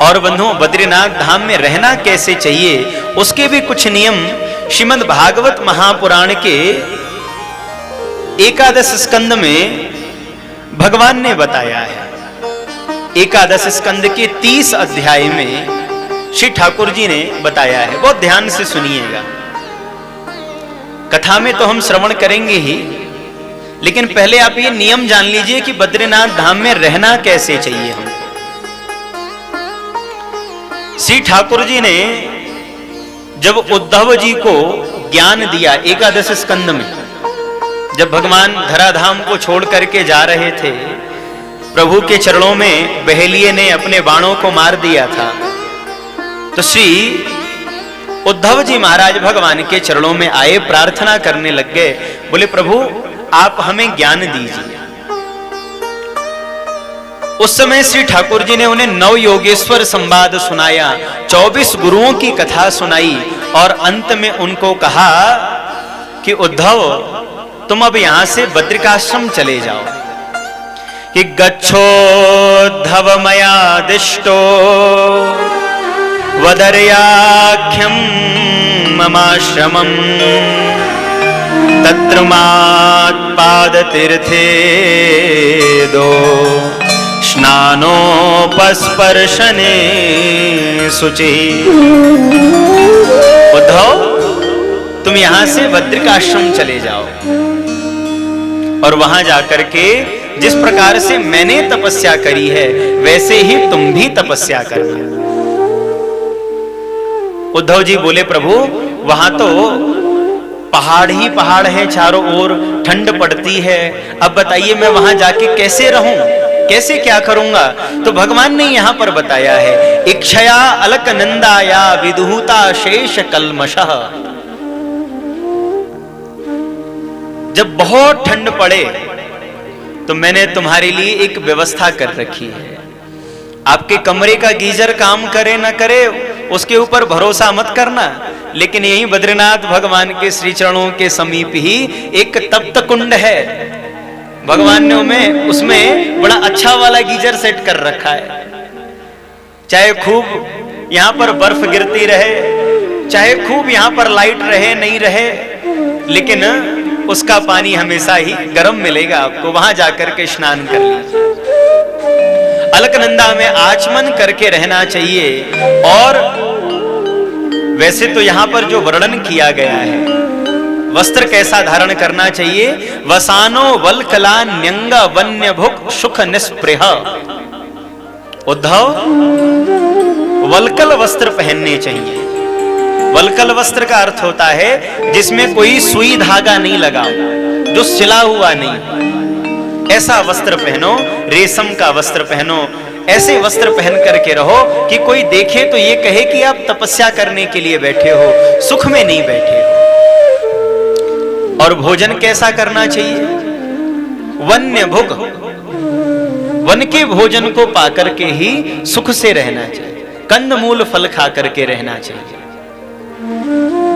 और बंधुओं, बद्रीनाथ धाम में रहना कैसे चाहिए उसके भी कुछ नियम श्रीमद् भागवत महापुराण के एकादश स्कंद में भगवान ने बताया है। एकादश स्कंद के 30 अध्याय में श्री ठाकुर जी ने बताया है। बहुत ध्यान से सुनिएगा। कथा में तो हम श्रवण करेंगे ही, लेकिन पहले आप ये नियम जान लीजिए कि बद्रीनाथ धाम में रहना कैसे चाहिए हम। श्री ठाकुर जी ने जब उद्धव जी को ज्ञान दिया एकादश स्कंद में, जब भगवान धराधाम को छोड़ करके जा रहे थे, प्रभु के चरणों में बहेलिये ने अपने बाणों को मार दिया था, तो श्री उद्धव जी महाराज भगवान के चरणों में आए, प्रार्थना करने लग गए। बोले, प्रभु आप हमें ज्ञान दीजिए। उस समय श्री ठाकुर जी ने उन्हें नव योगेश्वर संवाद सुनाया, 24 गुरुओं की कथा सुनाई और अंत में उनको कहा कि उद्धव तुम अब यहां से बद्रिकाश्रम चले जाओ। कि गच्छोद्धव मया दिष्टो वदर्याख्यम ममाश्रमं तत्र मात्पाद तीर्थे दो स्नानोपस्पर्शने शुचि। उद्धव तुम यहां से बद्रिकाश्रम चले जाओ और वहां जाकर के जिस प्रकार से मैंने तपस्या करी है वैसे ही तुम भी तपस्या करना। उद्धव जी बोले, प्रभु वहां तो पहाड़ ही पहाड़ है, चारों ओर ठंड पड़ती है, अब बताइए मैं वहां जाके कैसे रहूं, कैसे क्या करूंगा। तो भगवान ने यहां पर बताया है, इक्षया अलकनंदाया विदुहुता शेष कल्मषः। जब बहुत ठंड पड़े तो मैंने तुम्हारे लिए एक व्यवस्था कर रखी है। आपके कमरे का गीजर काम करे ना करे उसके ऊपर भरोसा मत करना, लेकिन यही बद्रीनाथ भगवान के श्री चरणों के समीप ही एक तप्त कुंड है। भगवान ने उसमें बड़ा अच्छा वाला गीजर सेट कर रखा है। चाहे खूब यहां पर बर्फ गिरती रहे, चाहे खूब यहां पर लाइट रहे नहीं रहे, लेकिन उसका पानी हमेशा ही गर्म मिलेगा आपको। वहां जाकर के स्नान कर लीजिए। अलकनंदा में आचमन करके रहना चाहिए। और वैसे तो यहां पर जो वर्णन किया गया है, वस्त्र कैसा धारण करना चाहिए, वसानो वल्कला न्यंग वन्य भुक सुख निस्पृह। उद्धव वल्कल वस्त्र पहनने चाहिए। वल्कल वस्त्र का अर्थ होता है जिसमें कोई सुई धागा नहीं लगा, जो सिला हुआ नहीं, ऐसा वस्त्र पहनो। रेशम का वस्त्र पहनो। ऐसे वस्त्र पहन करके रहो कि कोई देखे तो ये कहे कि आप तपस्या करने के लिए बैठे हो, सुख में नहीं बैठे हो। और भोजन कैसा करना चाहिए, वन्य भुग, वन के भोजन को पाकर के ही सुख से रहना चाहिए। कंदमूल फल खा करके रहना चाहिए।